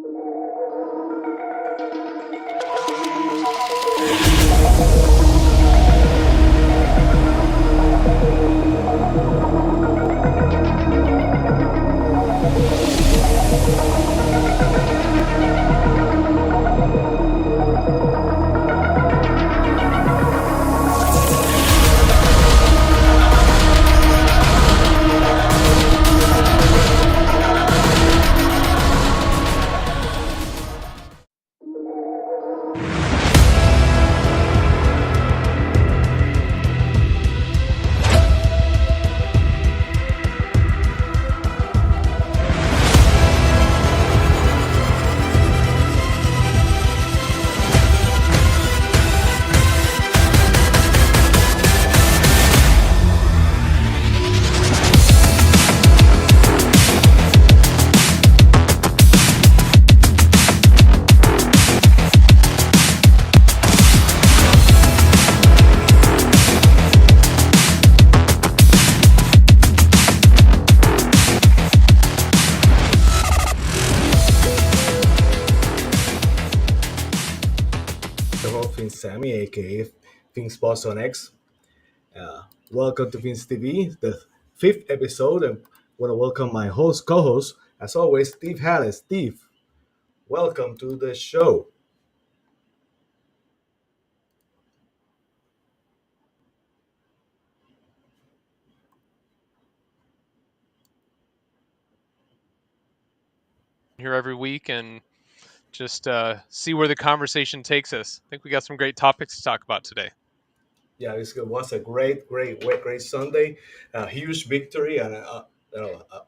Host Fins Sammy AKA Fins Boss on X. Welcome to Fins TV, the fifth episode, and want to welcome my co-host, as always, Steve Hallett. Steve, welcome to the show. Here every week and just see where the conversation takes us. I think we got some great topics to talk about today. Yeah, it was a great Sunday. A huge victory and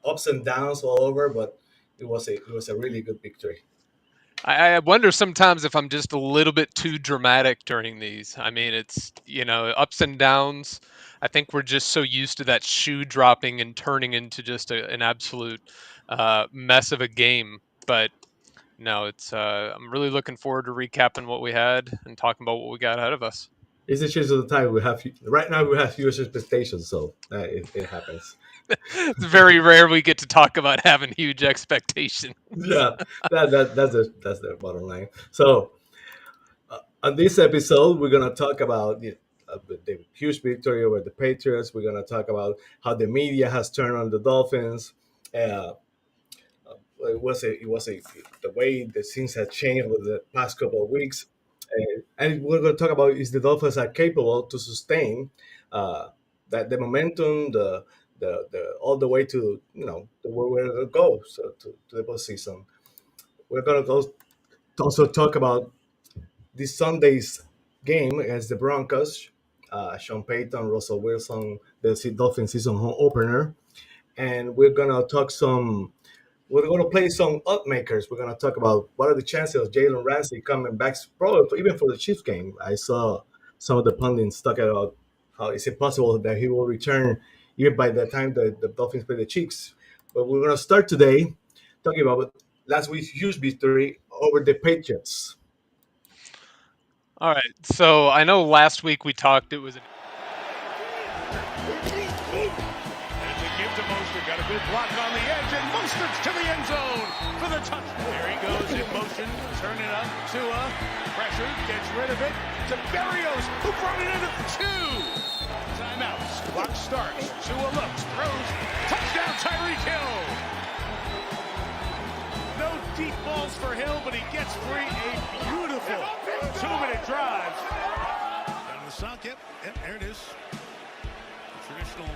ups and downs all over, but it was a really good victory. I wonder sometimes if I'm just a little bit too dramatic during these. I mean, it's, ups and downs. I think we're just so used to that shoe dropping and turning into just an absolute mess of a game. But no, I'm really looking forward to recapping what we had and talking about what we got ahead of us. It's a change of the time. Right now we have huge expectations, so it happens. It's very rare we get to talk about having huge expectations. Yeah, that's the bottom line. So on this episode, we're gonna talk about the huge victory over the Patriots. We're gonna talk about how the media has turned on the Dolphins. Uh, it was a the way the things have changed over the past couple of weeks, and we're gonna talk about is the Dolphins are capable to sustain uh, that the momentum, the all the way to where we're gonna go to the postseason. We're gonna also talk about this Sunday's game against the Broncos. Sean Payton, Russell Wilson, the Dolphin season home opener, and we're gonna talk some. We're gonna play some up makers. We're gonna talk about what are the chances of Jalen Ramsey coming back, probably even for the Chiefs game. I saw some of the pundits talk about how is it possible that he will return even by the time the Dolphins play the Chiefs. But we're gonna start today talking about last week's huge victory over the Patriots. All right. So I know last week we talked. It was There's a give to Mostert. Got a good block on the edge, and Mostert's to the end zone for the touchdown. There he goes in motion. Turn it up. Tua. Pressure. Gets rid of it. To Berrios, who brought it in at the 2. Timeouts. Clock starts. Tua looks. Throws. Touchdown, Tyreek Hill. No deep balls for Hill, but he gets free. A beautiful 2-minute drive. Down the sock. Yep, there it is. Traditional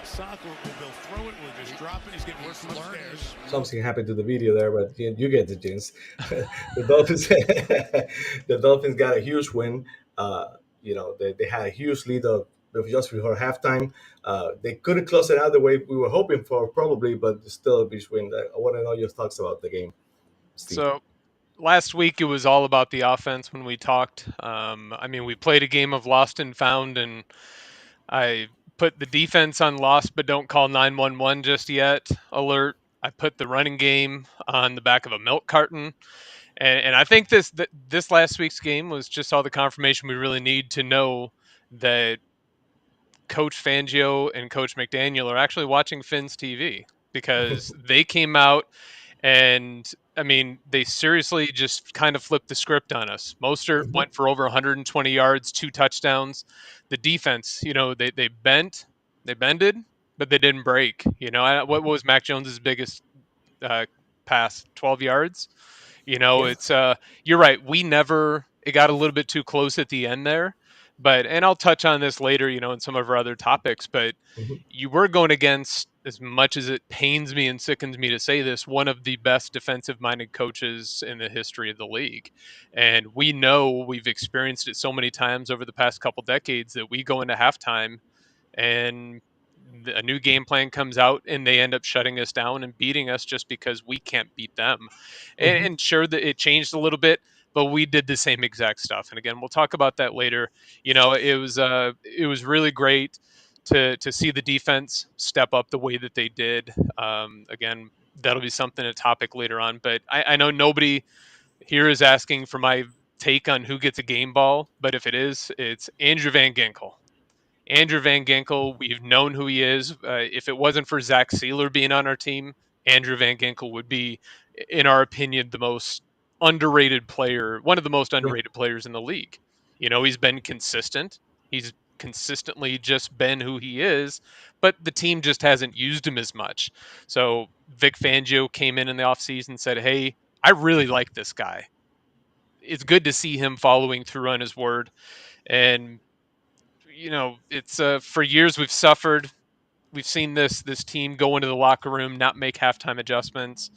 sock where they'll throw it, we'll just drop it. He's getting worse from upstairs. Something happened to the video there, but you get the gist. The Dolphins, the Dolphins got a huge win. They had a huge lead of just before halftime. They couldn't close it out the way we were hoping for, probably, but still a big win. I want to know your thoughts about the game, Steve. So last week it was all about the offense when we talked. We played a game of lost and found, and I put the defense on lost but don't call 911 just yet alert. I put the running game on the back of a milk carton. And I think this last week's game was just all the confirmation we really need to know that Coach Fangio and Coach McDaniel are actually watching Fins TV, because they came out And I mean, they seriously just kind of flipped the script on us. Mostert Mhm. went for over 120 yards, 2 touchdowns. The defense, they they bended, but they didn't break. What was Mac Jones's biggest uh, pass? 12 yards. Yes. It's you're right. We never it got a little bit too close at the end there, but and I'll touch on this later, in some of our other topics, but Mhm. you were going against, as much as it pains me and sickens me to say this, one of the best defensive minded coaches in the history of the league. And we know we've experienced it so many times over the past couple decades that we go into halftime and a new game plan comes out and they end up shutting us down and beating us just because we can't beat them. Mhm. And sure that it changed a little bit, but we did the same exact stuff. And again, we'll talk about that later. It was really great to see the defense step up the way that they did. Again, that'll be something, a topic later on. But I know nobody here is asking for my take on who gets a game ball, but if it is, it's Andrew Van Ginkel. Andrew Van Ginkel, we've known who he is. If it wasn't for Zach Sealer being on our team, Andrew Van Ginkel would be, in our opinion, the most underrated player, one of the most Yeah. underrated players in the league. He's been consistent. He's consistently just been who he is, but the team just hasn't used him as much. So Vic Fangio came in the offseason and said, "Hey, I really like this guy. It's good to see him following through on his word." And it's for years we've suffered. We've seen this team go into the locker room, not make halftime adjustments.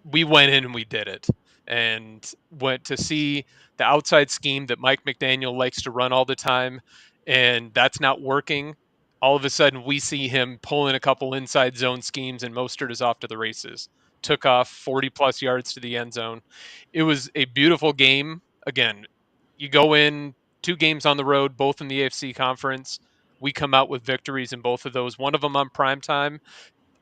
We went in and we did it, and went to see the outside scheme that Mike McDaniel likes to run all the time, and that's not working. All of a sudden, we see him pulling a couple inside zone schemes, and Mostert is off to the races. Took off 40 plus yards to the end zone. It was a beautiful game. Again, you go in 2 games on the road, both in the AFC conference. We come out with victories in both of those. One of them on prime time.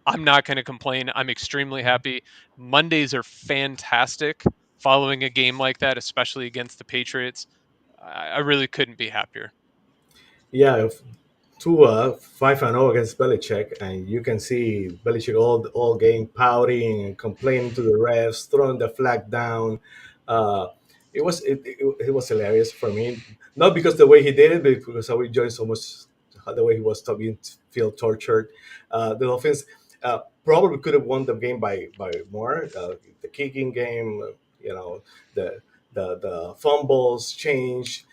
I'm not going to complain. I'm extremely happy. Mondays are fantastic following a game like that, especially against the Patriots. I really couldn't be happier. Yeah, Tua 5-0 against Belichick, and you can see Belichick all game pouting and complaining to the refs, throwing the flag down. Uh, it was hilarious for me, not because the way he did it, but because I enjoyed so much the way he was being feel tortured. The Dolphins probably could have won the game by more. The kicking game, you know, the the fumbles change,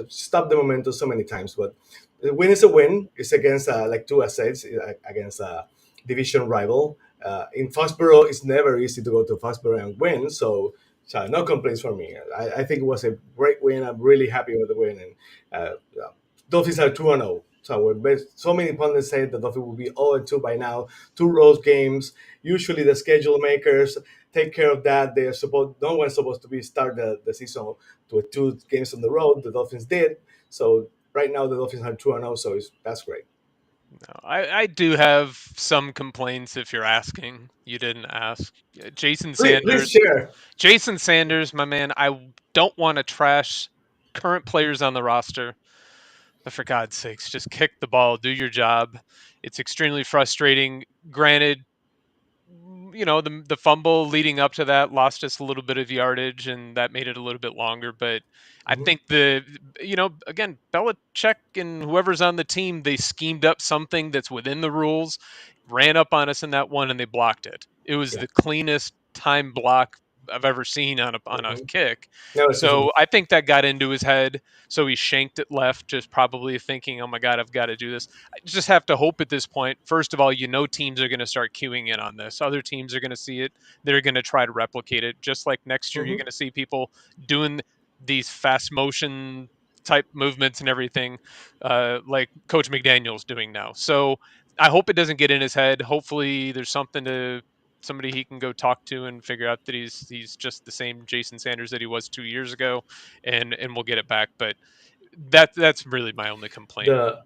stop the momentum so many times, but the win is a win. It's against like two assets against a division rival. In Foxborough, it's never easy to go to Foxborough and win. So no complaints for me. I think it was a great win. I'm really happy with the win. And Dolphins are 2-0. So so many pundits say the Dolphins will be 0-2 by now. Two road games. Usually the schedule makers take care of that. They're supposed no one's supposed to be start the season with 2 games on the road. The Dolphins did. So right now the Dolphins are 2-0, so that's great. No, I do have some complaints if you're asking. You didn't ask. Jason Please Sanders. share. Jason Sanders, my man, I don't want to trash current players on the roster, but for God's sakes, just kick the ball, do your job. It's extremely frustrating. Granted, the fumble leading up to that lost us a little bit of yardage, and that made it a little bit longer. But I Mhm. think again, Belichick and whoever's on the team, they schemed up something that's within the rules, ran up on us in that one, and they blocked it. It was Yeah. the cleanest time block I've ever seen on a Mhm. kick. No, it's just So I think that got into his head. So he shanked it left, just probably thinking, "Oh my God, I've got to do this." I just have to hope at this point. First of all, teams are going to start queuing in on this. Other teams are going to see it. They're going to try to replicate it. Just like next year, you're mhm. going to see people doing these fast motion type movements and everything, like Coach McDaniel's doing now. So I hope it doesn't get in his head. Hopefully, there's somebody he can go talk to and figure out that he's just the same Jason Sanders that he was 2 years ago, and we'll get it back. But that's really my only complaint. the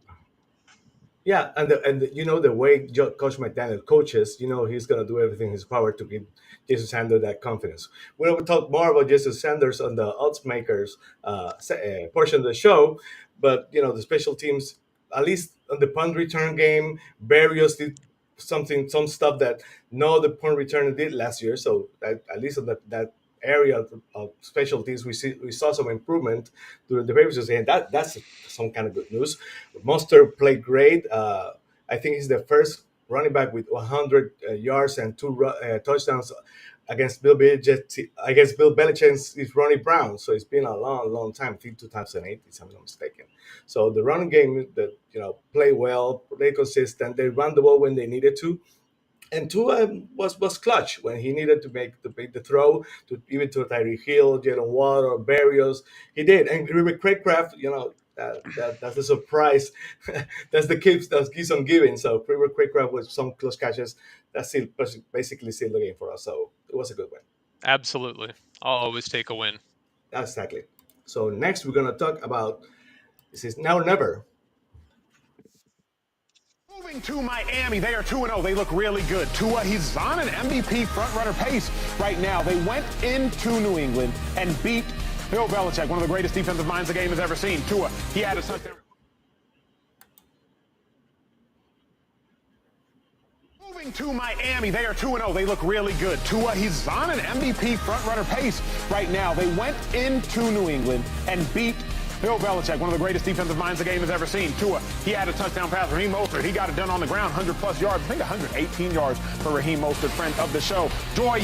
Yeah, the way Coach McDaniel coaches, he's gonna do everything in his power to give Jesus Sanders that confidence. We'll talk more about Jesus Sanders on the odds makers portion of the show, but the special teams, at least on the punt return game, Barrios did some stuff that no other point returner did last year. So at least on that area of specialties, we saw some improvement during the previous season. That's some kind of good news. Monster played great. I think he's the first running back with 100 yards and two touchdowns against Bill Belichick. Against Bill Belichick's is Ronnie Brown. So it's been a long time. I think 2008, if I'm not mistaken. So the running game that play well, play consistent. They run the ball when they needed to, and Tua was clutch when he needed to make the throw to even to Tyreek Hill, Jalen Waddle, Barrios. He did, and with Craig Craft, that's a surprise. That's the keeps that keeps on giving. So Craig Craft with some close catches, that's still basically still the game for us. So it was a good win. Absolutely, I'll always take a win. Exactly. So next we're gonna talk about this is now or never. Moving to Miami, they are 2-0. They look really good. Tua, he's on an MVP front-runner pace right now. They went into New England and beat Bill Belichick, one of the greatest defensive minds the game has ever seen. Tua, he had a touchdown. Moving to Miami, they are 2-0. They look really good. Tua, he's on an MVP front-runner pace right now. They went into New England and beat Bill Belichick, one of the greatest defensive minds the game has ever seen. Tua, he had a touchdown pass. Raheem Mostert, he got it done on the ground, 100-plus yards. I think 118 yards for Raheem Mostert, friend of the show. Joy,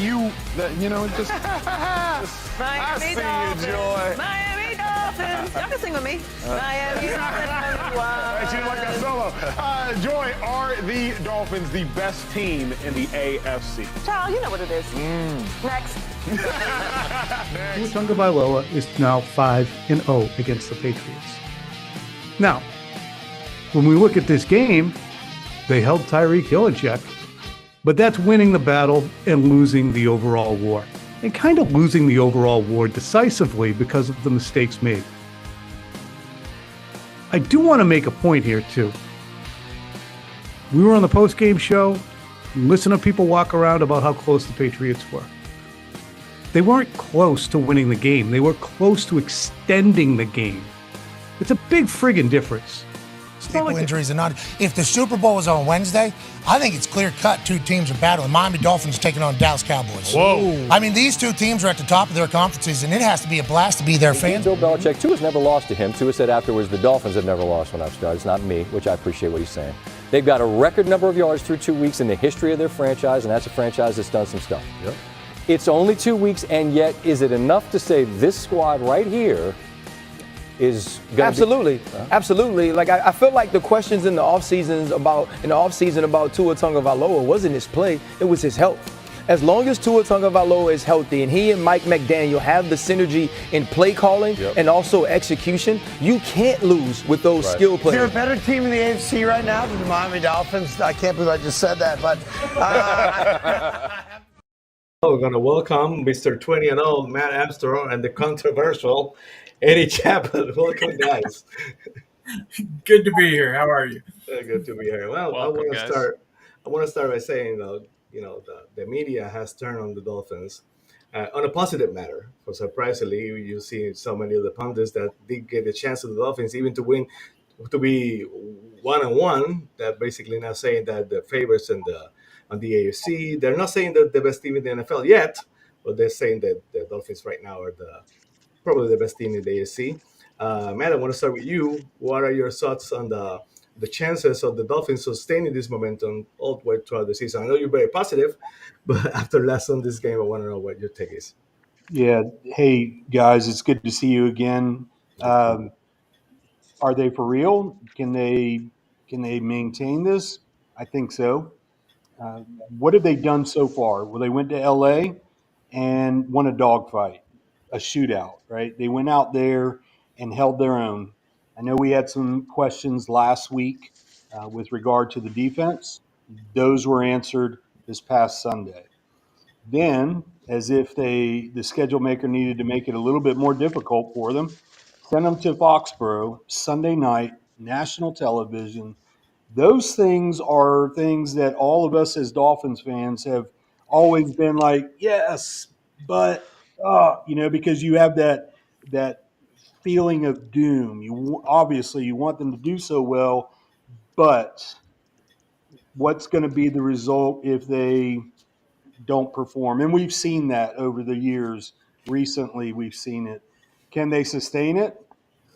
just I see you, Joy. Miami Dolphins. Y'all can sing with me. Miami Dolphins. Wow. She didn't like that solo. Joy, are the Dolphins the best team in the AFC? Child, you know what it is. Next. Next. Tua Tagovailoa is now 5-0 against the Patriots. Now, when we look at this game, they held Tyreek Hill in check, but that's winning the battle and losing the overall war. And kind of losing the overall war decisively because of the mistakes made. I do want to make a point here, too. We were on the post-game show, listen to people walk around about how close the Patriots were. They weren't close to winning the game. They were close to extending the game. It's a big friggin' difference. Injuries are not. If the Super Bowl was on Wednesday, I think it's clear cut. Two teams are battling. Miami Dolphins taking on Dallas Cowboys. Whoa! I mean, these two teams are at the top of their conferences, and it has to be a blast to be their fans. Bill Belichick, Tua's never lost to him. Tua said afterwards, the Dolphins have never lost when I've started. It's not me, which I appreciate what he's saying. They've got a record number of yards through 2 weeks in the history of their franchise, and that's a franchise that's done some stuff. Yep. It's only 2 weeks, and yet is it enough to say this squad right here is going absolutely. Like I feel like the questions in the offseason about Tua Tagovailoa wasn't his play, it was his health. As long as Tua Tagovailoa is healthy and he and Mike McDaniel have the synergy in play calling and also execution, you can't lose with those skill players. Is there a better team in the AFC right now than the Miami Dolphins? I can't believe I just said that, but we're going to welcome Mr. 20-0 Matt Armstrong and the controversial Eddie Chaput. Welcome, guys. Good to be here. How are you? Good to be here. Well, Welcome, I want to start by saying, the media has turned on the Dolphins on a positive matter. For surprisingly, you see so many of the pundits that did get a chance to the Dolphins even to win, to be 1-1. That basically not saying that the favorites on the AFC. They're not saying that the best team in the NFL yet, but they're saying that the Dolphins right now are probably the best team in the AFC. Matt, I want to start with you. What are your thoughts on the chances of the Dolphins sustaining this momentum all the way throughout the season? I know you're very positive, but after last Sunday's game, I want to know what your take is. Yeah. Hey, guys, it's good to see you again. Are they for real? Can they maintain this? I think so. What have they done so far? Well, they went to L.A. and won a dogfight, a shootout, right? They went out there and held their own. I know we had some questions last week with regard to the defense. Those were answered this past Sunday. Then, as if the schedule maker needed to make it a little bit more difficult for them, sent them to Foxborough Sunday night, national television. Those things are things that all of us as Dolphins fans have always been like, yes, but, because you have that feeling of doom. You obviously you want them to do so well, but what's going to be the result if they don't perform? And we've seen that over the years. Recently, we've seen it. Can they sustain it?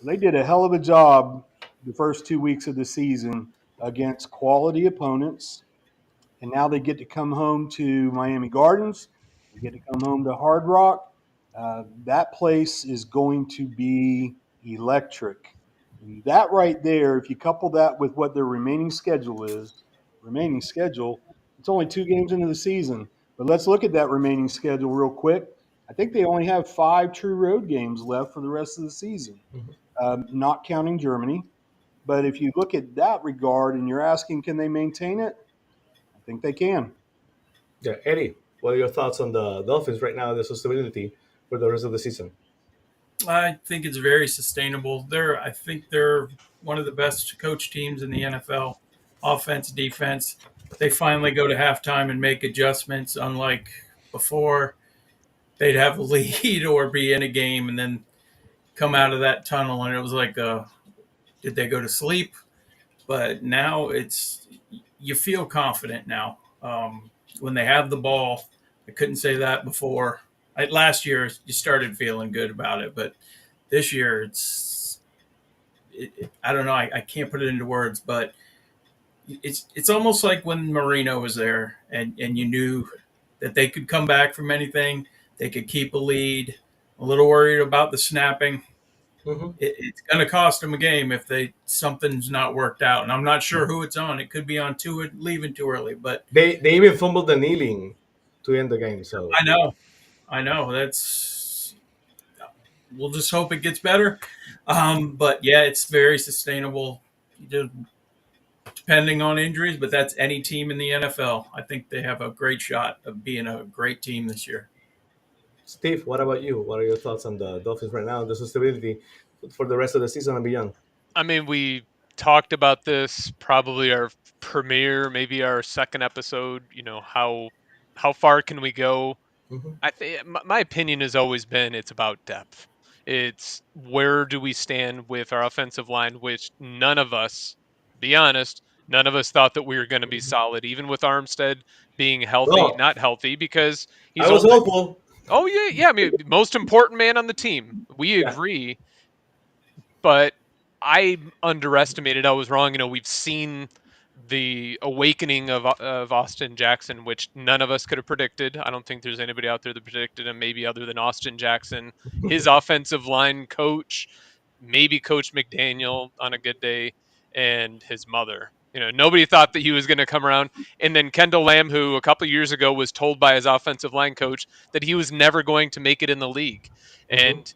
They did a hell of a job the first 2 weeks of the season against quality opponents. And now they get to come home to Miami Gardens. They get to come home to Hard Rock. That place is going to be electric. And that right there, if you couple that with what their remaining schedule, it's only 2 games into the season. But let's look at that remaining schedule real quick. I think they only have 5 true road games left for the rest of the season, not counting Germany. But if you look at that regard and you're asking, can they maintain it? I think they can. Yeah, Eddie, what are your thoughts on the Dolphins right now, the sustainability for the rest of the season? I think it's very sustainable. I think they're one of the best coach teams in the NFL, offense, defense. They finally go to halftime and make adjustments, unlike before. They'd have a lead or be in a game and then come out of that tunnel, and it was like, did they go to sleep? But now you feel confident now when they have the ball. I couldn't say that before. Last year, you started feeling good about it, but this year, I don't know. I can't put it into words, but it's almost like when Marino was there, and you knew that they could come back from anything. They could keep a lead. A little worried about the snapping. Mm-hmm. It's going to cost them a game if something's not worked out, and I'm not sure who it's on. It could be on Tua leaving too early, but They even fumbled the kneeling to end the game. So I know. We'll just hope it gets better. But yeah, it's very sustainable, depending on injuries. But that's any team in the NFL. I think they have a great shot of being a great team this year. Steve, what about you? What are your thoughts on the Dolphins right now, the sustainability for the rest of the season and beyond? I mean, we talked about this probably our premiere, maybe our second episode. How far can we go? Mm-hmm. I think my opinion has always been it's about depth. It's where do we stand with our offensive line, which none of us, be honest, none of us thought that we were going to be solid, even with Armstead being healthy, Well, not healthy, because I he's was only. hopeful. Oh yeah, yeah. I mean, most important man on the team. We Yeah. agree, but I underestimated. I was wrong. We've seen the awakening of Austin Jackson, which none of us could have predicted. I don't think there's anybody out there that predicted him, maybe other than Austin Jackson, his offensive line coach, maybe Coach McDaniel on a good day, and his mother. Nobody thought that he was going to come around. And then Kendall Lamb, who a couple years ago was told by his offensive line coach that he was never going to make it in the league. Mm-hmm. And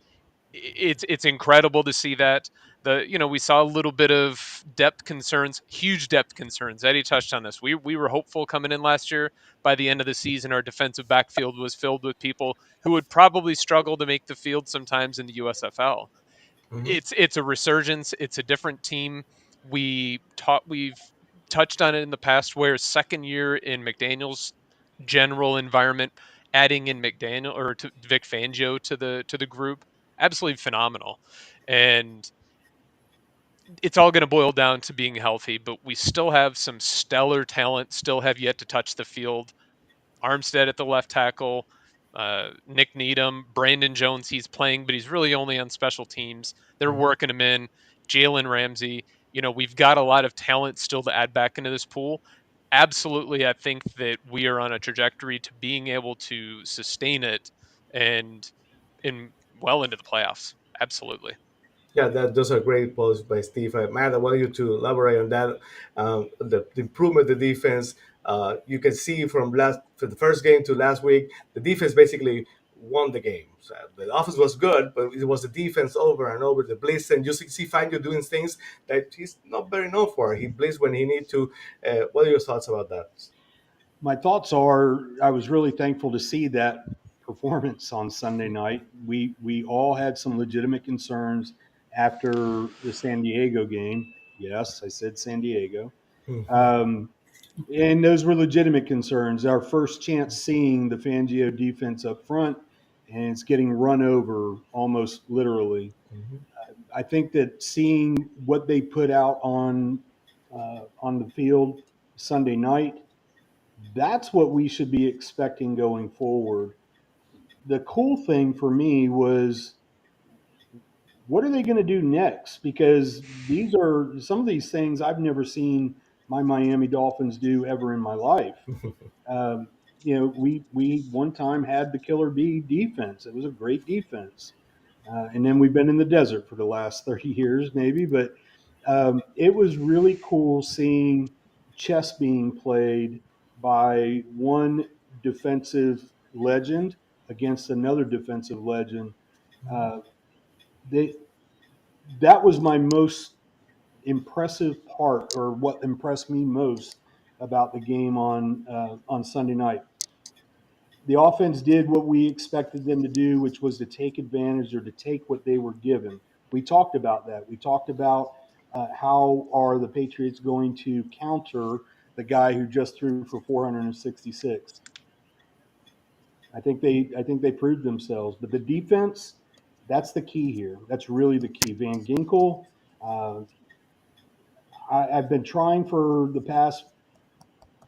it's incredible to see that. We saw a little bit of depth concerns, huge depth concerns. Eddie touched on this. We were hopeful coming in last year. By the end of the season, our defensive backfield was filled with people who would probably struggle to make the field sometimes in the USFL. Mm-hmm. It's a resurgence. It's a different team. We've touched on it in the past, where second year in McDaniel's general environment, adding in McDaniel or to Vic Fangio to the group, absolutely phenomenal. And it's all going to boil down to being healthy, but we still have some stellar talent, still have yet to touch the field. Armstead at the left tackle, Nick Needham, Brandon Jones, he's playing, but he's really only on special teams. They're Mm-hmm. working him in. Jalen Ramsey, we've got a lot of talent still to add back into this pool. Absolutely, I think that we are on a trajectory to being able to sustain it and well into the playoffs. Absolutely. Yeah, those are great posts by Steve. Matt, I want you to elaborate on that. The improvement of the defense. You can see from the first game to last week, the defense basically won the game. So the offense was good, but it was the defense over and over. The blitz, and you see Fangio doing things that he's not very known for. He blitz when he need to. What are your thoughts about that? My thoughts are I was really thankful to see that performance on Sunday night. We all had some legitimate concerns after the San Diego game. Yes, I said San Diego. Um, and those were legitimate concerns. Our first chance seeing the Fangio defense up front, and it's getting run over almost literally. Mm-hmm. I think that seeing what they put out on the field Sunday night. That's what we should be expecting going forward. The cool thing for me was, what are they going to do next? Because these are some of these things I've never seen my Miami Dolphins do ever in my life. Um, we one time had the Killer Bee defense. It was a great defense. And then we've been in the desert for the last 30 years, maybe. But it was really cool seeing chess being played by one defensive legend against another defensive legend. Uh, they, that was my most impressive part, or what impressed me most about the game on Sunday night. The offense did what we expected them to do, which was to take advantage or to take what they were given. We talked about that. We talked about how are the Patriots going to counter the guy who just threw for 466. I think they proved themselves. But the defense, that's the key here. That's really the key. Van Ginkel. Uh, I've been trying for the past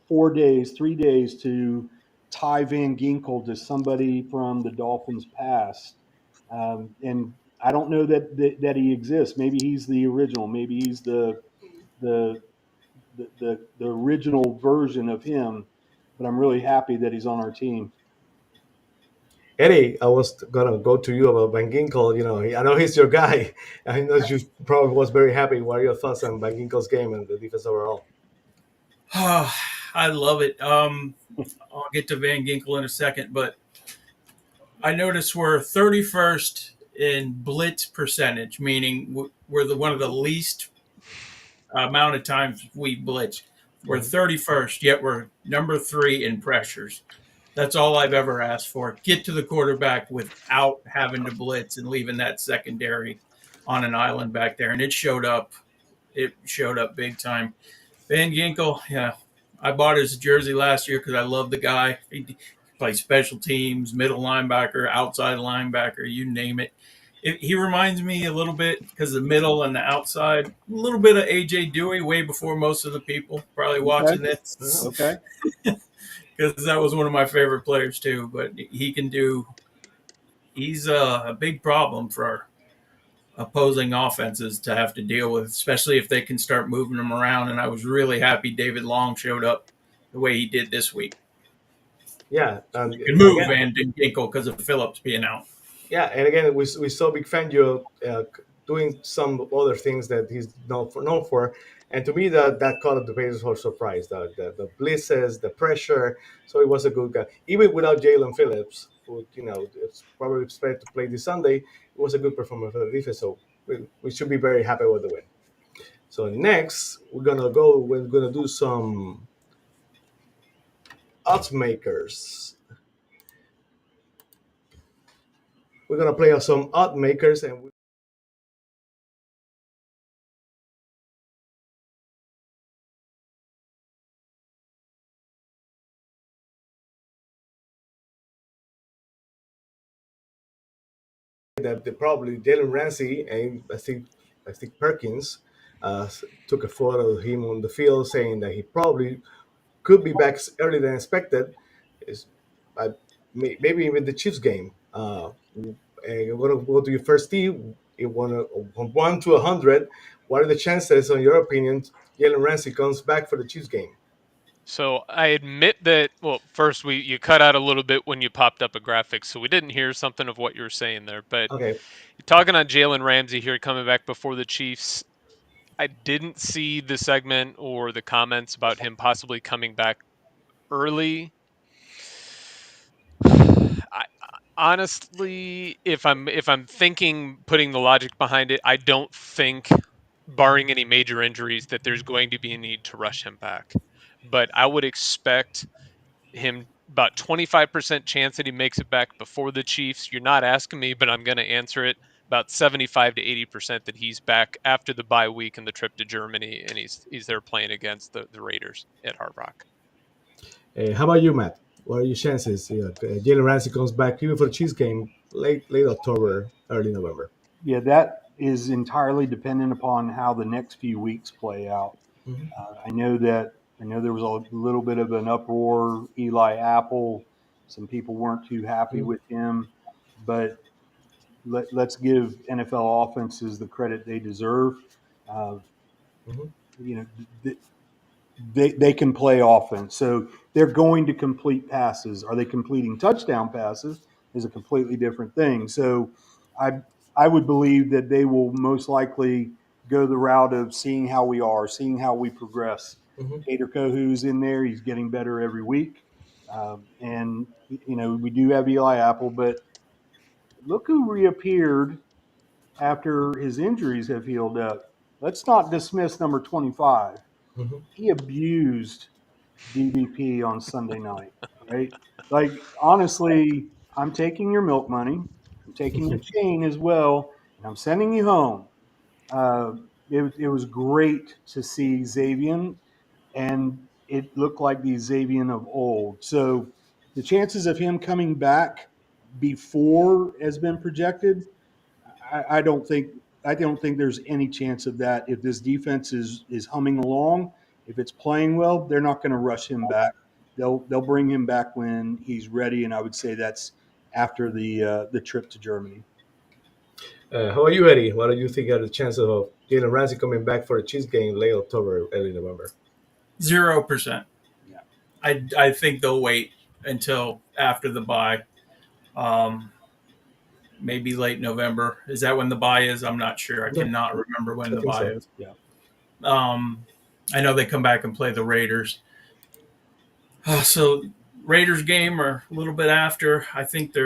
4 days, 3 days to tie Van Ginkel to somebody from the Dolphins past. And I don't know that he exists. Maybe he's the original. Maybe he's the the original version of him. But I'm really happy that he's on our team. Eddie, I was gonna go to you about Van Ginkel. I know he's your guy. I know you probably was very happy. What are your thoughts on Van Ginkel's game and the defense overall? I love it. I'll get to Van Ginkel in a second, but I noticed we're 31st in blitz percentage, meaning we're one of the least amount of times we blitz. We're 31st, yet we're number 3 in pressures. That's all I've ever asked for. Get to the quarterback without having to blitz and leaving that secondary on an island back there. And it showed up. It showed up big time. Van Ginkel, yeah. I bought his jersey last year because I love the guy. He plays special teams, middle linebacker, outside linebacker, you name it. He reminds me a little bit, because the middle and the outside, a little bit of A.J. Dewey way before most of the people probably watching this. Okay. Because that was one of my favorite players too. But he's a big problem for opposing offenses to have to deal with, especially if they can start moving them around. And I was really happy David Long showed up the way he did this week. Yeah, He could move Van Ginkel because of Phillips being out. Yeah, and again, we saw Big Fangio doing some other things that he's known for. And to me, that caught the Patriots were surprised. The blitzes, the pressure. So it was a good guy. Even without Jalen Phillips, who it's probably expected to play this Sunday, it was a good performance for the defense. So we should be very happy with the win. So next, we're gonna do some odds makers. We're gonna play some odd makers, and that probably Jalen Ramsey and I think Perkins took a photo of him on the field, saying that he probably could be back earlier than expected. Is maybe even the Chiefs game. And what do you first see? You want from 1 to 100. What are the chances, on your opinion, Jalen Ramsey comes back for the Chiefs game? So I admit that, well, first you cut out a little bit when you popped up a graphic, so we didn't hear something of what you were saying there. But Okay. talking on Jalen Ramsey here coming back before the Chiefs, I didn't see the segment or the comments about him possibly coming back early. Honestly, if I'm thinking, putting the logic behind it, I don't think, barring any major injuries, that there's going to be a need to rush him back. But I would expect him about 25% chance that he makes it back before the Chiefs. You're not asking me, but I'm going to answer it. About 75 to 80% that he's back after the bye week and the trip to Germany, and he's there playing against the Raiders at Hard Rock. How about you, Matt? What are your chances? Jalen Ramsey comes back even for the Chiefs game late October, early November. Yeah, that is entirely dependent upon how the next few weeks play out. I know that I know there was a little bit of an uproar. Eli Apple, some people weren't too happy with him, but let's give NFL offenses the credit they deserve. Uh, Mhm. you know, they can play offense, so they're going to complete passes. Are they completing touchdown passes? Is a completely different thing. So, I I would believe that they will most likely go the route of seeing how we are, seeing how we progress. Mhm. Kader Kohu's in there; he's getting better every week, and we do have Eli Apple, but look who reappeared after his injuries have healed up. Let's not dismiss number 25. Mhm. He abused DBP on Sunday night, right? Like, honestly, I'm taking your milk money, I'm taking your chain as well, and I'm sending you home. Uh, it was great to see Xavier, and it looked like the Xavier of old. So the chances of him coming back before has been projected. I don't think there's any chance of that. If this defense is humming along, if it's playing well, they're not going to rush him back. They'll bring him back when he's ready, and I would say that's after the trip to Germany. How are you, Eddie? What do you think are the chances of Jalen Ramsey coming back for a Chiefs game late October, early November? 0%. Yeah. I think they'll wait until after the bye. Maybe late November. Is that when the bye is? I'm not sure. I Yeah, cannot remember when I the think bye so. is. Yeah. I know they come back and play the Raiders. So Raiders game or a little bit after. I think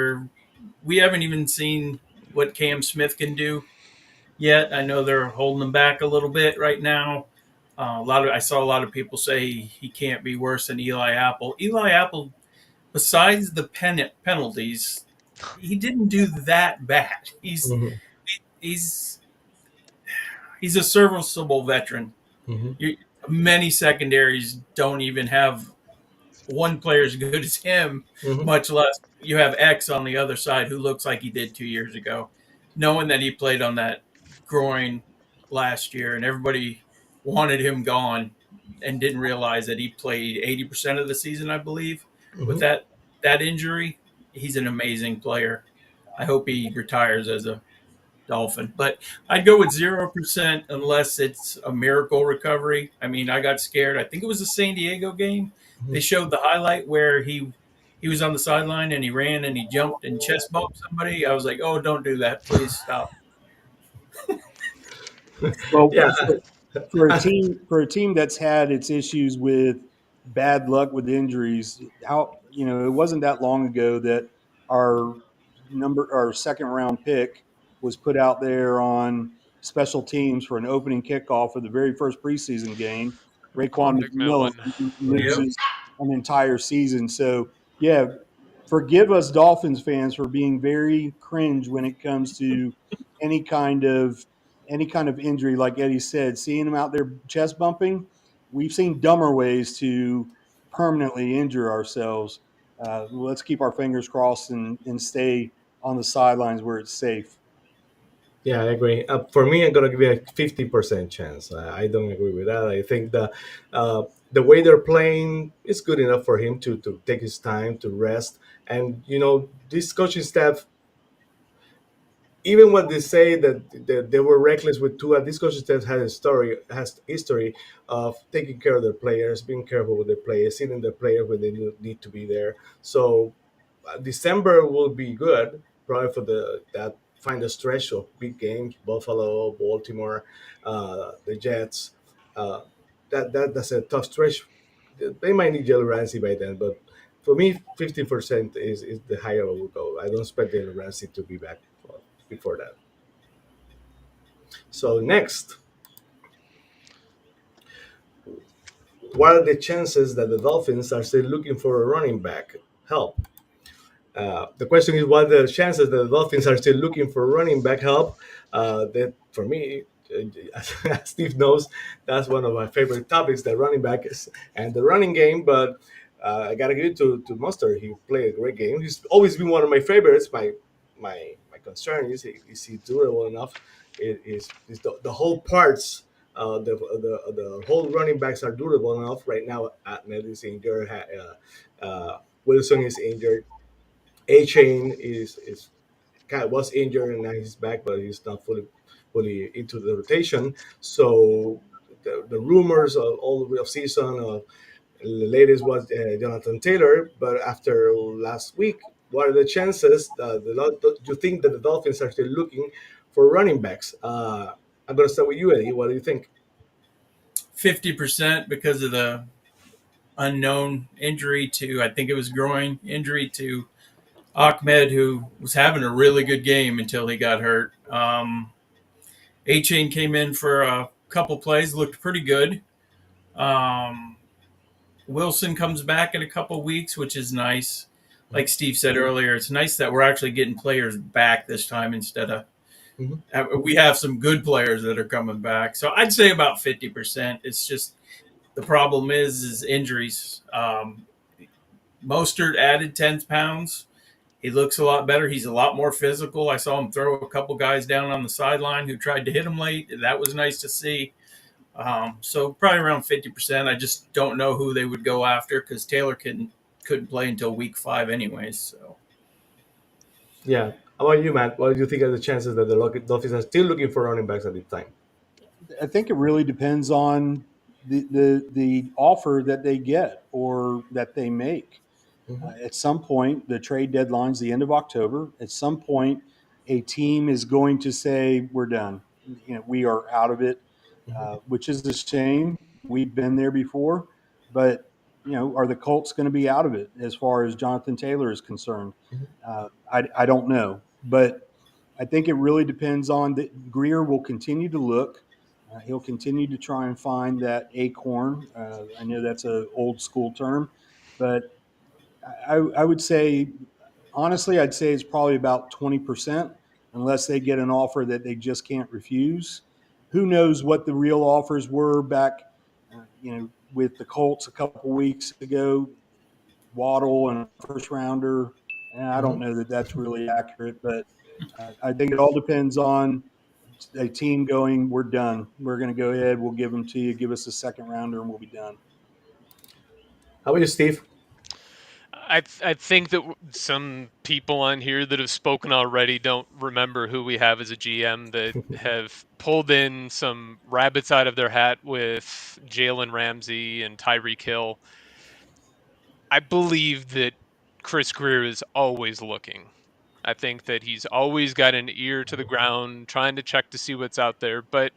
we haven't even seen what Cam Smith can do yet. I know they're holding him back a little bit right now. I saw a lot of people say he can't be worse than Eli Apple. Eli Apple, besides the penalties, he didn't do that bad. Mhm. He's he's a serviceable veteran. Mhm. You, Many secondaries don't even have one player as good as him, Mhm. much less you have X on the other side who looks like he did 2 years ago. Knowing that he played on that groin last year and everybody wanted him gone and didn't realize that he played 80% of the season, I believe, with Mhm. that injury. He's an amazing player. I hope he retires as a Dolphin. But I'd go with 0% unless it's a miracle recovery. I mean, I got scared. I think it was the San Diego game. They showed the highlight where he was on the sideline and he ran and he jumped and chest bumped somebody. I was like, oh, don't do that. Please stop. Well, Yeah. for a team that's had its issues with bad luck with injuries, it wasn't that long ago that our second round pick was put out there on special teams for an opening kickoff of the very first preseason game. Raekwon Quan McMillan McMillan. Yep. loses an entire season. So yeah, forgive us Dolphins fans for being very cringe when it comes to any kind of injury, like Eddie said, seeing him out there chest bumping, we've seen dumber ways to permanently injure ourselves. Let's keep our fingers crossed and stay on the sidelines where it's safe. Yeah, I agree. For me, I'm gonna give you a 50% chance. I don't agree with that. I think the way they're playing is good enough for him to take his time to rest. And this coaching staff, even when they say that they were reckless with Tua, this coaching staff has history of taking care of their players, being careful with their players, sitting their players when they need to be there. So December will be good, probably for that final stretch of big games: Buffalo, Baltimore, the Jets. Uh, that's a tough stretch. They might need Jalen Ramsey by then, but for me, 50% is the higher I will go. I don't expect Jalen Ramsey to be back before that. So next, what are the chances that the Dolphins are still looking for a running back help? The question is, what are the chances that the Dolphins are still looking for running back help? That for me, as Steve knows, that's one of my favorite topics, the running back and the running game. But I gotta give it to Mustard. He played a great game. He's always been one of my favorites. My concern is he durable enough? Is the whole parts The whole running backs are durable enough right now. Ahmed is injured. Wilson is injured. A Chain is kind of was injured and now he's back, but he's not fully into the rotation. So the rumors of all the of season of the latest was Jonathan Taylor, but after last week, what are the chances that you think that the Dolphins are still looking for running backs? I'm going to start with you, Eddie. What do you think? 50% because of the unknown injury to, I think it was groin injury to Ahmed, who was having a really good game until he got hurt. A-Chain came in for a couple plays, looked pretty good. Wilson comes back in a couple weeks, which is nice. Like Steve said earlier, it's nice that we're actually getting players back this time instead of we have some good players that are coming back. So I'd say about 50%. It's just the problem is injuries. Mostert added 10 pounds. He looks a lot better. He's a lot more physical. I saw him throw a couple guys down on the sideline who tried to hit him late. That was nice to see. So probably around 50%. I just don't know who they would go after because Taylor couldn't play until week 5 anyways. So Yeah. How about you, Matt? What do you think are the chances that the Dolphins are still looking for running backs at this time? I think it really depends on the offer that they get or that they make. At some point, the trade deadline's the end of October. At some point, a team is going to say, "We're done. We are out of it," which is a shame. We've been there before, but are the Colts going to be out of it as far as Jonathan Taylor is concerned? I don't know, but I think it really depends on that. Greer will continue to look. He'll continue to try and find that acorn. I know that's an old school term, but I would say, honestly, I'd say it's probably about 20%, unless they get an offer that they just can't refuse. Who knows what the real offers were back, with the Colts a couple weeks ago, Waddle and a first rounder. I don't know that that's really accurate, but I think it all depends on a team going, "We're done. We're going to go ahead. We'll give them to you. Give us a second rounder, and we'll be done." How about you, Steve? I think that some people on here that have spoken already don't remember who we have as a GM that have pulled in some rabbits out of their hat with Jalen Ramsey and Tyreek Hill. I believe that Chris Greer is always looking. I think that he's always got an ear to the ground, trying to check to see what's out there. But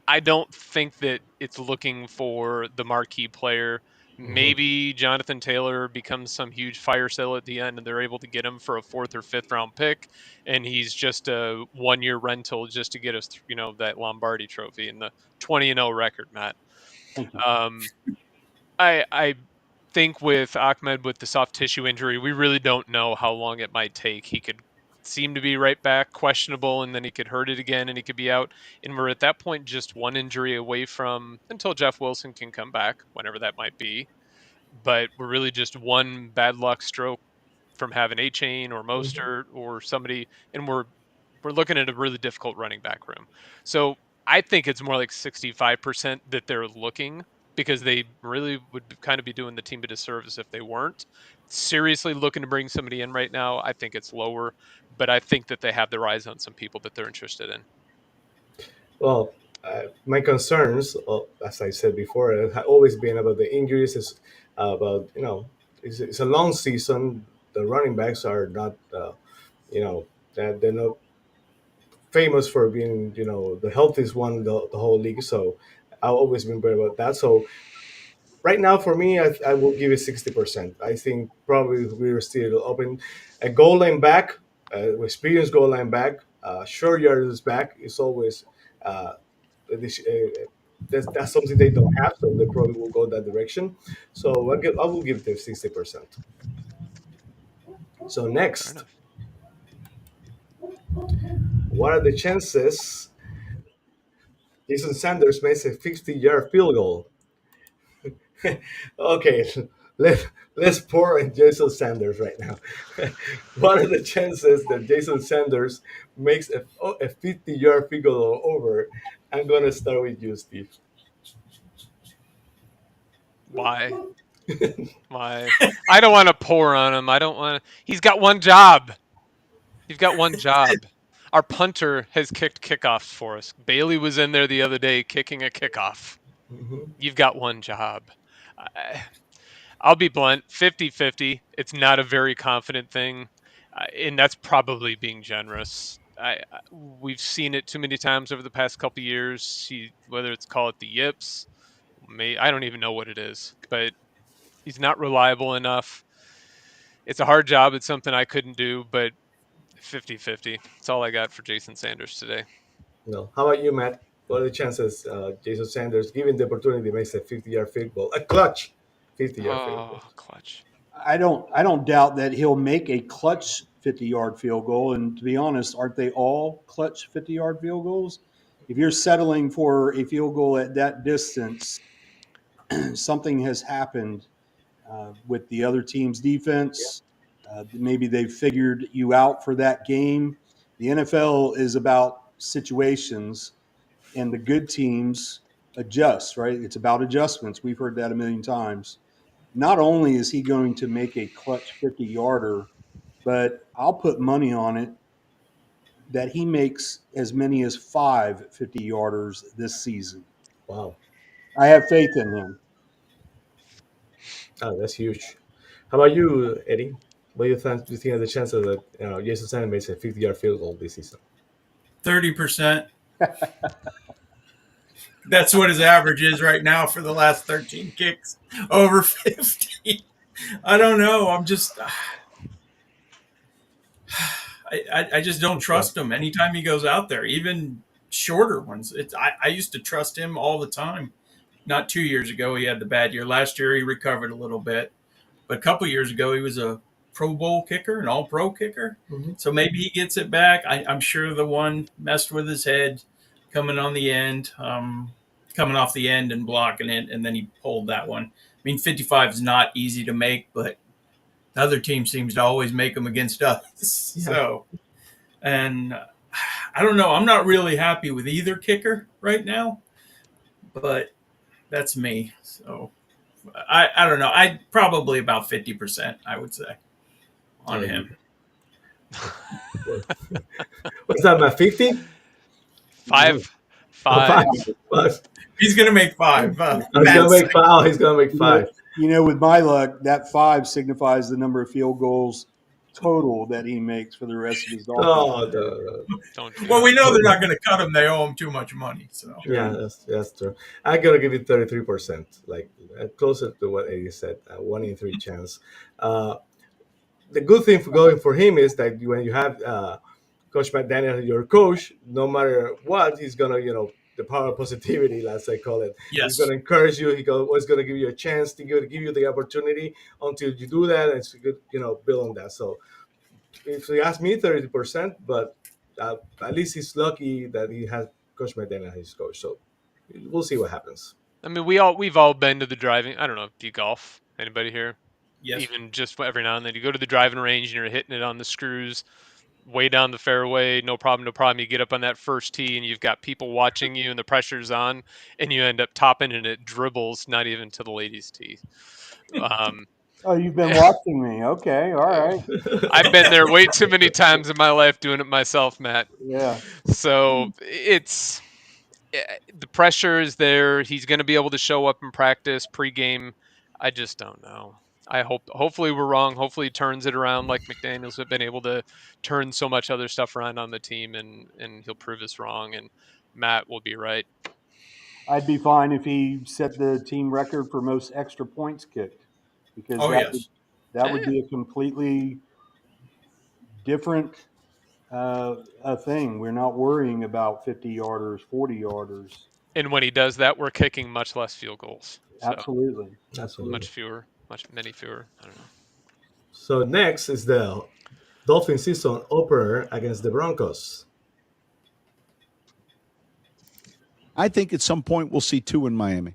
I don't think that it's looking for the marquee player. Maybe Jonathan Taylor becomes some huge fire sale at the end and they're able to get him for a 4th or 5th round pick. And he's just a 1-year rental just to get us, that Lombardi trophy and the 20-0 record, Matt. Thank you. I think with Ahmed with the soft tissue injury, we really don't know how long it might take. He could seem to be right back, questionable, and then he could hurt it again and he could be out. And we're at that point just one injury away from until Jeff Wilson can come back, whenever that might be. But we're really just one bad luck stroke from having A-Chain or Mostert or somebody, and we're looking at a really difficult running back room. So I think it's more like 65% that they're looking, because they really would kind of be doing the team a disservice if they weren't seriously looking to bring somebody in right now. I think it's lower, but I think that they have their eyes on some people that they're interested in. Well, my concerns, as I said before, have always been about the injuries. Is about it's a long season. The running backs are not, that they're not famous for being, the healthiest one in the whole league. So I've always been worried about that. So right now, for me, I will give it 60%. I think probably we're still open. A goal line back, experienced goal line back, short yardage back is always. That's something they don't have, so they probably will go that direction. So I will give them 60%. So next, what are the chances Jason Sanders makes a 50-yard field goal? Okay, let's pour on Jason Sanders right now. What are the chances that Jason Sanders makes a 50-yard field goal over? I'm gonna start with you, Steve. Why? Why? I don't want to pour on him. I don't want to. He's got one job. You've got one job. Our punter has kicked kickoffs for us. Bailey was in there the other day kicking a kickoff. Mhm. You've got one job. I'll be blunt, 50-50. It's not a very confident thing, and that's probably being generous. We've seen it too many times over the past couple of years. Whether it's call it the yips, I don't even know what it is, but he's not reliable enough. It's a hard job. It's something I couldn't do, but 50-50. That's all I got for Jason Sanders today. No. How about you, Matt? What are the chances Jason Sanders, given the opportunity, makes a 50-yard field goal, a clutch 50-yard field goal? Oh, clutch. I don't doubt that he'll make a clutch 50-yard field goal. And to be honest, aren't they all clutch 50-yard field goals? If you're settling for a field goal at that distance, something has happened with the other team's defense. Maybe they've figured you out for that game. The NFL is about situations, and the good teams adjust, right? It's about adjustments. We've heard that a million times. Not only is he going to make a clutch 50-yarder, but I'll put money on it that he makes as many as 5 50-yarders this season. Wow. I have faith in him. Oh, that's huge. How about you, Eddie? What do you think of the chances that Jason Sanders makes a 50-yard field goal this season? 30%. That's what his average is right now for the last 13 kicks, over 50. I don't know. I'm just, I just don't trust him anytime he goes out there, even shorter ones. I used to trust him all the time. Not 2 years ago, he had the bad year. Last year, he recovered a little bit. But a couple years ago, he was a Pro Bowl kicker, an all-pro kicker. Mm-hmm. So maybe he gets it back. I'm sure the one messed with his head coming on the end, coming off the end and blocking it, and then he pulled that one. I mean, 55 is not easy to make, but the other team seems to always make them against us. Yeah. So, and I don't know. I'm not really happy with either kicker right now, but that's me. So I don't know. I'd probably about 50%, I would say, on him. What's that, Matt? 50? Five. He's going to make 5. He's gonna make 5. He's gonna make 5. With my luck, that 5 signifies the number of field goals total that he makes for the rest of his Dolphins. Well, we know they're not going to cut him. They owe him too much money. So yeah, that's true. I gotta give it 33%, like closer to what Eddie said, 1 in 3 chance. The good thing for going for him is that when you have Coach McDaniel, your coach, no matter what, he's gonna, the power of positivity, as I call it. Yes. He's gonna encourage you. He's always gonna give you a chance to give you the opportunity until you do that. And it's good, build on that. So if you ask me, 30%, but at least he's lucky that he has Coach McDaniel as his coach. So we'll see what happens. I mean, we've all been to the driving. I don't know. Do you golf? Anybody here? Yes. Even just every now and then, you go to the driving range and you're hitting it on the screws, way down the fairway. No problem. You get up on that first tee and you've got people watching you and the pressure's on, and you end up topping and it dribbles not even to the ladies' tee. Oh, you've been watching me. Okay, all right. I've been there way too many times in my life doing it myself, Matt. Yeah. So the pressure is there. He's going to be able to show up in practice pregame. I just don't know. Hopefully we're wrong. Hopefully he turns it around like McDaniels have been able to turn so much other stuff around on the team, and he'll prove us wrong, and Matt will be right. I'd be fine if he set the team record for most extra points kicked, because that would be a completely different thing. We're not worrying about 50-yarders, 40-yarders. And when he does that, we're kicking much less field goals. So Absolutely. Many fewer. I don't know. So next is the Dolphins season opener against the Broncos. I think at some point we'll see Tua in Miami.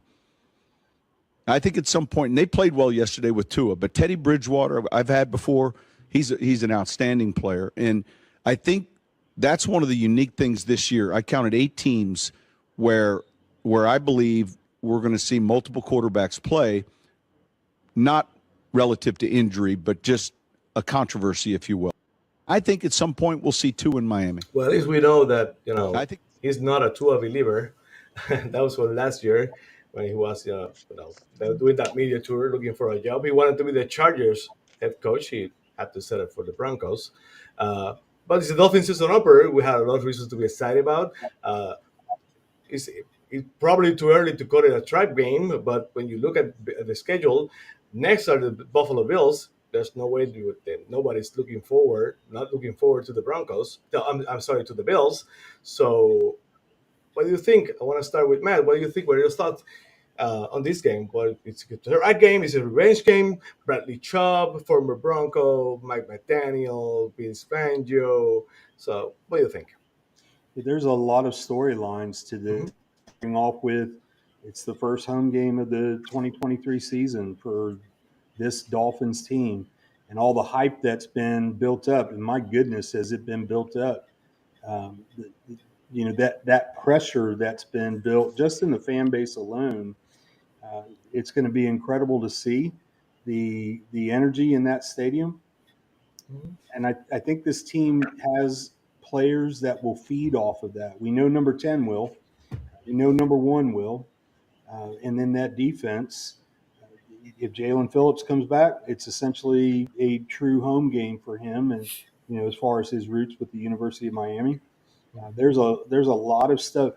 I think at some point, and they played well yesterday with Tua, but Teddy Bridgewater, I've had before. He's an outstanding player, and I think that's one of the unique things this year. I counted 8 teams where I believe we're going to see multiple quarterbacks play. not relative to injury, but just a controversy, if you will. I think at some point we'll see Tua in Miami. Well, at least we know that I think he's not a Tua believer. That was for last year when he was doing that media tour looking for a job. He wanted to be the Chargers head coach. He had to settle for the Broncos. Uh, but it's a Dolphins season opener. We had a lot of reasons to be excited about. Uh, it's, it's probably too early to call it a trap game, but when you look at the schedule, next are the Buffalo Bills. There's no way nobody's not looking forward to the Broncos. No, I'm sorry, to the Bills. So, what do you think? I want to start with Matt. What do you think? What are your thoughts on this game? Well, it's a right game. It's a revenge game. Bradley Chubb, former Bronco, Mike McDaniel, Vince Fangio. So, what do you think? There's a lot of storylines to this. Starting off with, it's the first home game of the 2023 season for this Dolphins team, and all the hype that's been built up. And my goodness, has it been built up? That pressure that's been built just in the fan base alone. It's going to be incredible to see the energy in that stadium. And I think this team has players that will feed off of that. We know number 10 will. We know number 1 will. And then that defense, if Jalen Phillips comes back, it's essentially a true home game for him. And, as far as his roots with the University of Miami, there's a lot of stuff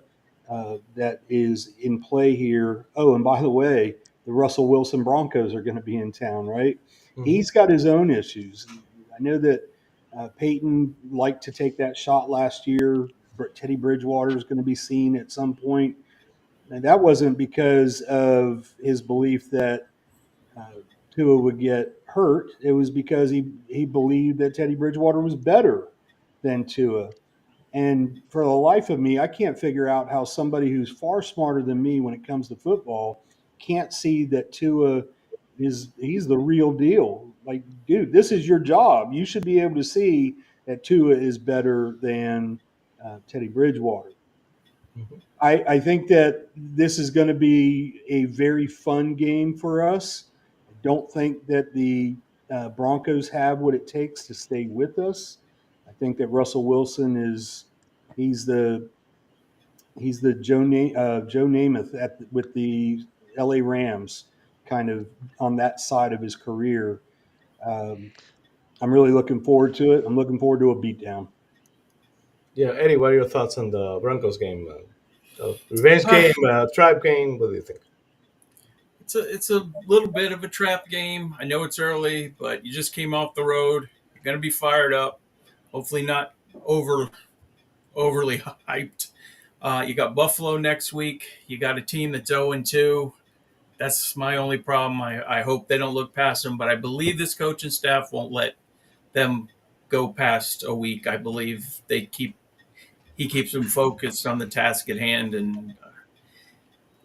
that is in play here. Oh, and by the way, the Russell Wilson Broncos are going to be in town, right? Mm-hmm. He's got his own issues. I know that Peyton liked to take that shot last year. Teddy Bridgewater is going to be seen at some point. And that wasn't because of his belief that Tua would get hurt. It was because he believed that Teddy Bridgewater was better than Tua. And for the life of me, I can't figure out how somebody who's far smarter than me when it comes to football can't see that Tua he's the real deal. Like, dude, this is your job. You should be able to see that Tua is better than Teddy Bridgewater. Mm-hmm. I think that this is going to be a very fun game for us. I don't think that the Broncos have what it takes to stay with us. I think that Russell Wilson he's the Joe Namath with the LA Rams, kind of on that side of his career. I'm really looking forward to it. I'm looking forward to a beatdown. Yeah, Eddie, what are your thoughts on the Broncos game? Revenge game, trap game. What do you think? It's a little bit of a trap game. I know it's early, but you just came off the road. You're going to be fired up. Hopefully not overly hyped. You got Buffalo next week. You got a team that's 0-2. That's my only problem. I hope they don't look past them, but I believe this coaching staff won't let them go past a week. I believe he keeps them focused on the task at hand, and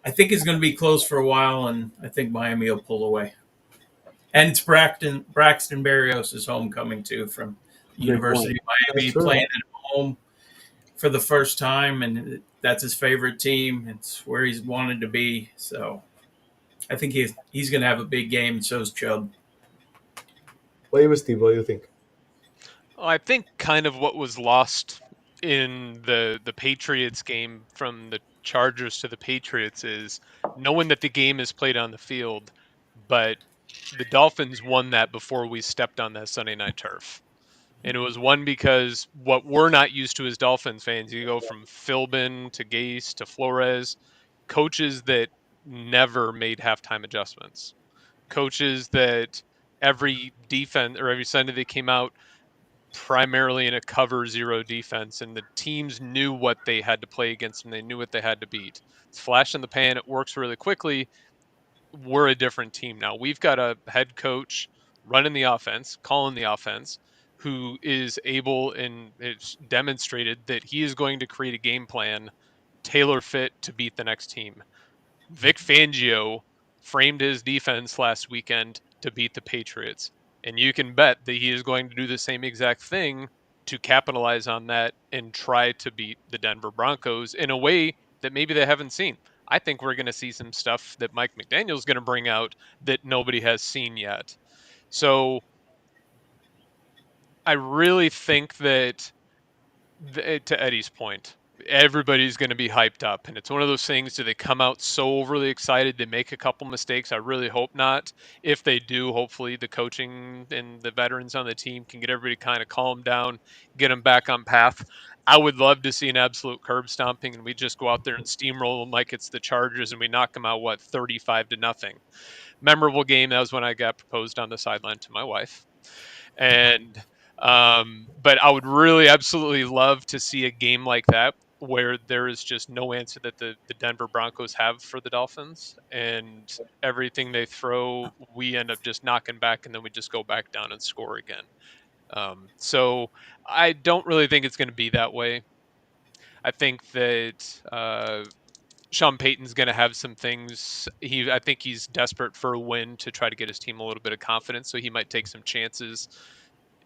I think it's going to be close for a while, and I think Miami will pull away. And it's Braxton Berrios' homecoming too, from University of Miami, playing at home for the first time, and that's his favorite team. It's where he's wanted to be. So I think he's going to have a big game, and so is Chubb. What do you think? I think kind of what was lost in the Patriots game from the Chargers to the Patriots is knowing that the game is played on the field, but the Dolphins won that before we stepped on that Sunday night turf. And it was one because what we're not used to as Dolphins fans, you go from Philbin to Gase to Flores, coaches that never made halftime adjustments, coaches that every defense or every Sunday they came out primarily in a cover zero defense, and the teams knew what they had to play against and they knew what they had to beat. It's flash in the pan, it works really quickly. We're a different team now. We've got a head coach running the offense, calling the offense, who is able and it's demonstrated that he is going to create a game plan tailor fit to beat the next team. Vic Fangio framed his defense last weekend to beat the Patriots. And you can bet that he is going to do the same exact thing to capitalize on that and try to beat the Denver Broncos in a way that maybe they haven't seen. I think we're going to see some stuff that Mike McDaniel's going to bring out that nobody has seen yet. So I really think that, to Eddie's point, everybody's going to be hyped up. And it's one of those things, do they come out so overly excited they make a couple mistakes? I really hope not. If they do, hopefully the coaching and the veterans on the team can get everybody kind of calm down, get them back on path. I would love to see an absolute curb stomping and we just go out there and steamroll them like it's the Chargers and we knock them out, 35-0. Memorable game. That was when I got proposed on the sideline to my wife. And but I would really absolutely love to see a game like that where there is just no answer that the Denver Broncos have for the Dolphins, and everything they throw, we end up just knocking back, and then we just go back down and score again. So I don't really think it's going to be that way. I think that Sean Payton's going to have some things. I think he's desperate for a win to try to get his team a little bit of confidence, so he might take some chances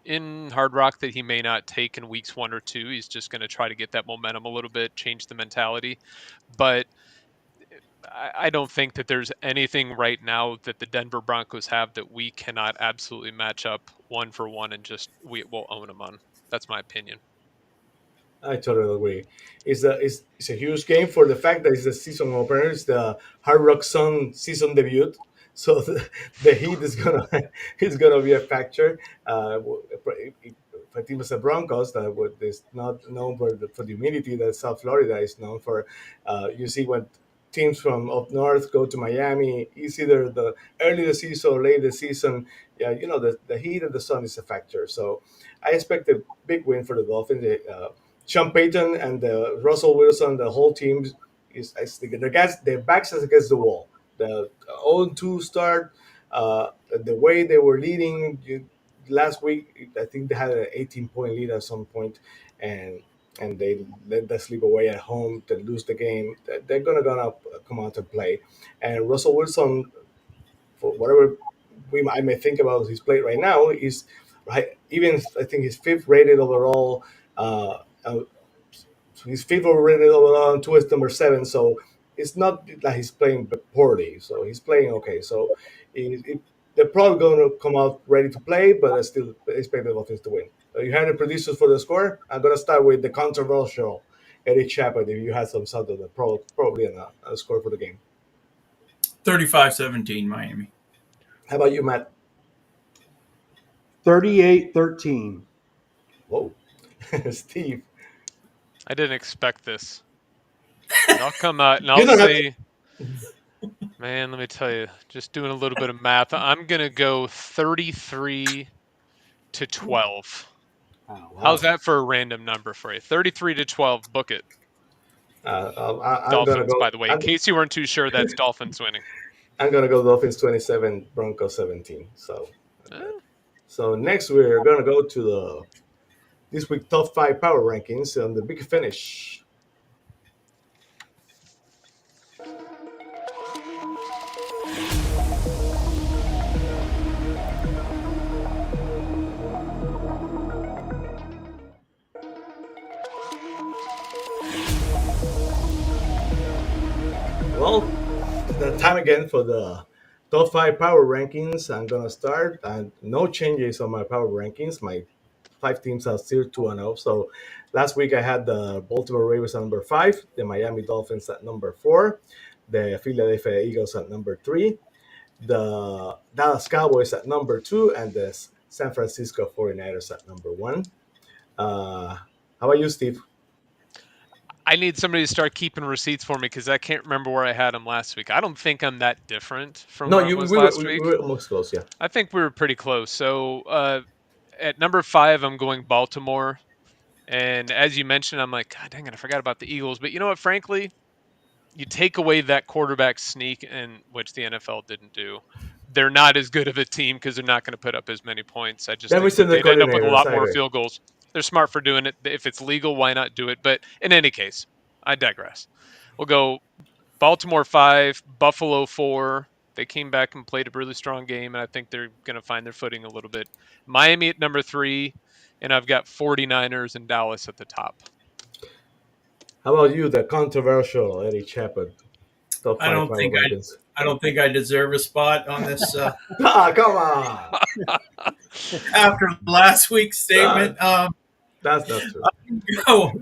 in Hard Rock that he may not take in weeks 1 or 2. He's just going to try to get that momentum a little bit, change the mentality. But I don't think that there's anything right now that the Denver Broncos have that we cannot absolutely match up 1 for 1 and just we will own them on. That's my opinion. I totally agree. It's a huge game for the fact that it's the season opener. It's the Hard Rock Sun season debut, so the heat is gonna is gonna be a factor. For teams like Broncos, that is not known for the humidity that South Florida is known for. You see when teams from up north go to Miami, it's either the early the season or late the season. Yeah, the heat and the sun is a factor. So I expect a big win for the Dolphins. Sean Payton and Russell Wilson, the whole team is their backs is against the wall. The 0-2 start, the way they were leading last week, I think they had an 18-point lead at some point, and they let that slip away at home to lose the game. They're gonna come out and play, and Russell Wilson, for whatever I may think about his play right now, is right. Even I think he's fifth rated overall. He's fifth rated overall, and two is number 7. So it's not like he's playing poorly. So he's playing okay. So they're probably going to come out ready to play, but I still expect the Dolphins to win. You had the producers for the score. I'm going to start with the controversial Eric Chaput. If you had some sort of probably a score for the game. 35-17 Miami. How about you, Matt? 38-13. Whoa. Steve. I didn't expect this. And I'll come out and I'll say, man, let me tell you, just doing a little bit of math, I'm going to go 33-12. Oh, wow. How's that for a random number for you? 33-12, book it. Dolphins, by the way. In case you weren't too sure, that's Dolphins winning. I'm going to go Dolphins 27, Broncos 17. So next we're going to go to this week top 5 power rankings on the big finish. Well, the time again for the top 5 power rankings. I'm going to start, and no changes on my power rankings. My 5 teams are still 2-0. So last week I had the Baltimore Ravens at number 5, the Miami Dolphins at number 4, the Philadelphia Eagles at number 3, the Dallas Cowboys at number 2, and the San Francisco 49ers at number 1. How about you, Steve? I need somebody to start keeping receipts for me because I can't remember where I had them last week. I don't think I'm that different from where I was last week. We were almost close, yeah. I think we were pretty close. So at number 5, I'm going Baltimore. And as you mentioned, I'm like, God dang it, I forgot about the Eagles. But you know what, frankly, you take away that quarterback sneak, and which the NFL didn't do. They're not as good of a team because they're not going to put up as many points. I just think they'd end up with a lot more field goals. They're smart for doing it. If it's legal, why not do it? But in any case, I digress. We'll go Baltimore 5, Buffalo 4. They came back and played a really strong game, and I think they're going to find their footing a little bit. Miami at number 3, and I've got 49ers and Dallas at the top. How about you, the controversial Eddie Chaput? Top I five don't power think rankings. I don't think I deserve a spot on this Come on. after last week's That- statement. that's not true. Go,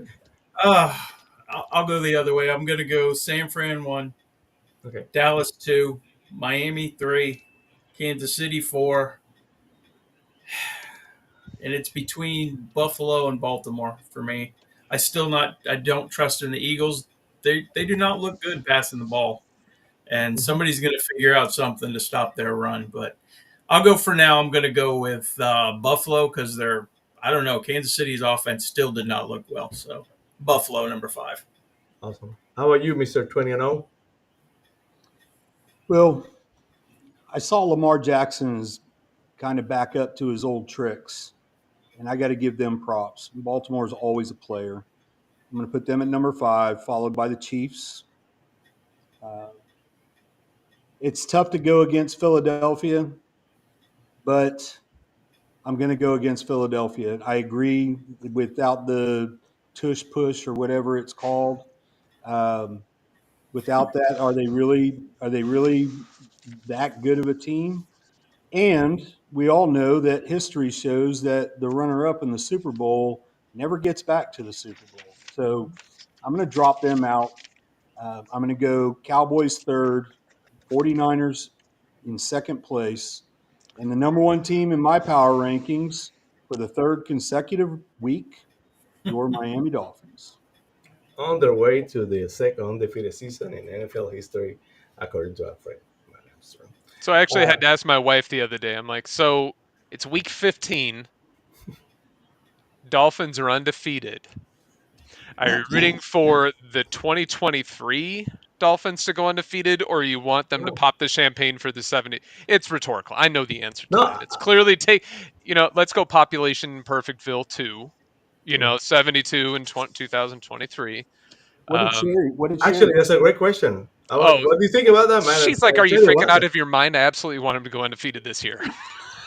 I'll go the other way. I'm going to go San Fran 1, Okay. Dallas 2, Miami 3, Kansas City 4, and it's between Buffalo and Baltimore for me. I don't trust in the Eagles. They do not look good passing the ball, and somebody's going to figure out something to stop their run. But I'll go for now. I'm going to go with Buffalo because I don't know. Kansas City's offense still did not look well. So Buffalo number 5. Awesome. How about you, Mr. 20-0? Well, I saw Lamar Jackson's kind of back up to his old tricks, and I got to give them props. Baltimore is always a player. I'm going to put them at number 5, followed by the Chiefs. It's tough to go against Philadelphia, but I'm going to go against Philadelphia. I agree without the tush push or whatever it's called. Without that, are they really that good of a team? And we all know that history shows that the runner-up in the Super Bowl never gets back to the Super Bowl. So I'm going to drop them out. I'm going to go Cowboys third, 49ers in second place, and the number one team in my power rankings for the third consecutive week, your Miami Dolphins. On their way to the second undefeated season in NFL history, according to Alfred Armstrong. So I actually had to ask my wife the other day. I'm like, so it's week 15. Dolphins are undefeated. Are you rooting for the 2023 Dolphins to go undefeated, or you want them to pop the champagne for the 70? It's rhetorical. I know the answer to No. that. It's clearly let's go population Perfectville 2, 72 in 2023. What did Sherry? Actually, that's a great question. Oh, what do you think about that, man? She's like, are you freaking out of your mind? I absolutely want him to go undefeated this year.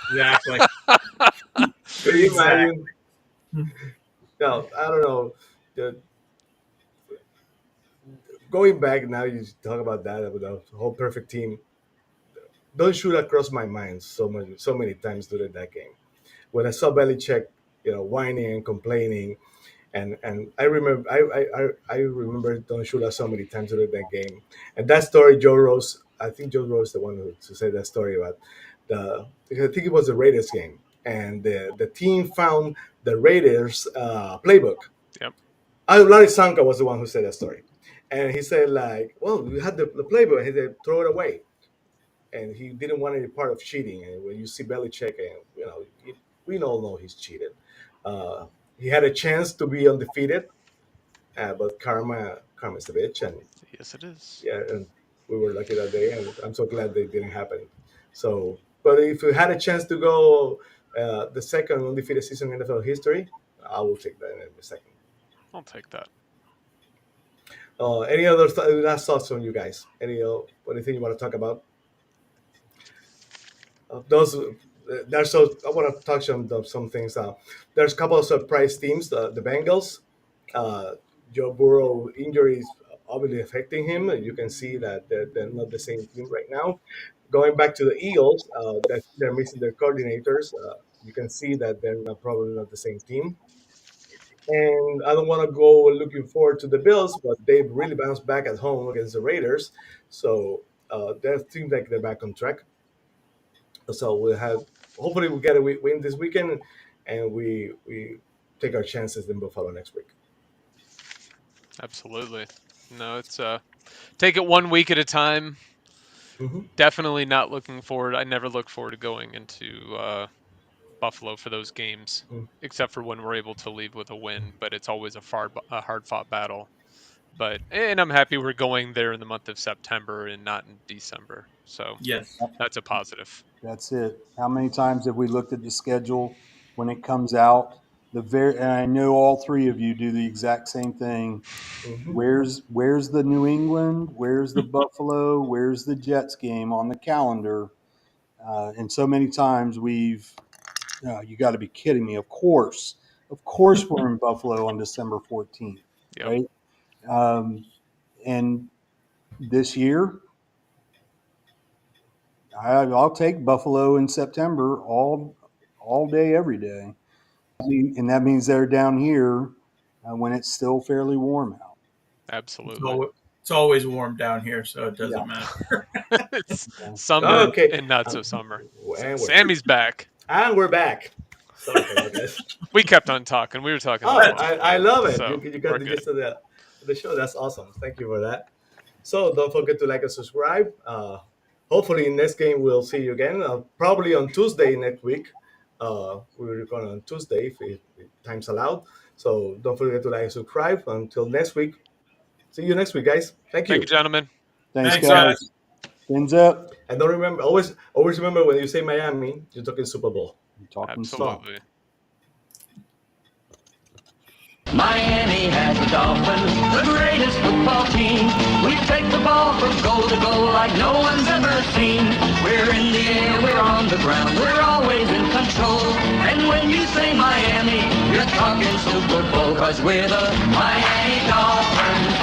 Exactly. Could you imagine? No, I don't know. Going back now, you talk about that, about the whole perfect team. Don't shoot across my mind so many times during that game. When I saw Belichick, whining and complaining, and I remember I remember Don Shula so many times during that game. And that story, Joe Rose, I think Joe Rose is the one who said that story about because I think it was the Raiders game, and the team found the Raiders playbook. Yep. Larry Sanka was the one who said that story, and he said like, well, we had the playbook. He said throw it away, and he didn't want any part of cheating. And when you see Belichick, and we all know he's cheated. He had a chance to be undefeated, but karma's a bitch, and yes, it is. yeah, and we were lucky that day, and I'm so glad they didn't happen. So, but if we had a chance to go the second undefeated season in NFL history, I will take that in a second. I'll take that. Any other last thoughts from you guys? Anything you want to talk about? I want to touch on some things. There's a couple of surprise teams. The Bengals, Joe Burrow injury is obviously affecting him. You can see that they're not the same team right now. Going back to the Eagles, that they're missing their coordinators. You can see that they're probably not the same team. And I don't want to go looking forward to the Bills, but they've really bounced back at home against the Raiders. So that seems like they're back on track. So hopefully we get a win this weekend, and we take our chances in Buffalo next week. Absolutely. No, it's take it 1 week at a time. Mm-hmm. Definitely not looking forward. I never look forward to going into Buffalo for those games, except for when we're able to leave with a win. But it's always a hard-fought battle. And I'm happy we're going there in the month of September and not in December. So yes, that's a positive. That's it. How many times have we looked at the schedule when it comes out? And I know all three of you do the exact same thing. Mm-hmm. Where's the New England? Where's the Buffalo? Where's the Jets game on the calendar? And so many times you got to be kidding me. Of course, we're in Buffalo on December 14th, Yep. right? And this year, I'll take Buffalo in September all day, every day. And that means they're down here when it's still fairly warm out. Absolutely. It's always warm down here, so it doesn't matter. It's summer Okay. and not so summer. And Sammy's back. And we're back. Sorry about this. We kept on talking. We were talking. Oh, I love it. So You got the gist of the show. That's awesome. Thank you for that. So don't forget to like and subscribe. Hopefully, in next game we'll see you again. Probably on Tuesday next week. We're recording on Tuesday if time's allowed. So don't forget to like and subscribe. Until next week. See you next week, guys. Thank you. Thank you, gentlemen. Thanks guys. Fins up. And don't remember, always remember when you say Miami, you're talking Super Bowl. You're talking Absolutely. stuff. Miami has the Dolphins, the greatest football team. We take the ball from goal to goal like no one's ever seen. We're in the air, we're on the ground, we're always in control. And when you say Miami, you're talking Super Bowl, 'cause we're the Miami Dolphins.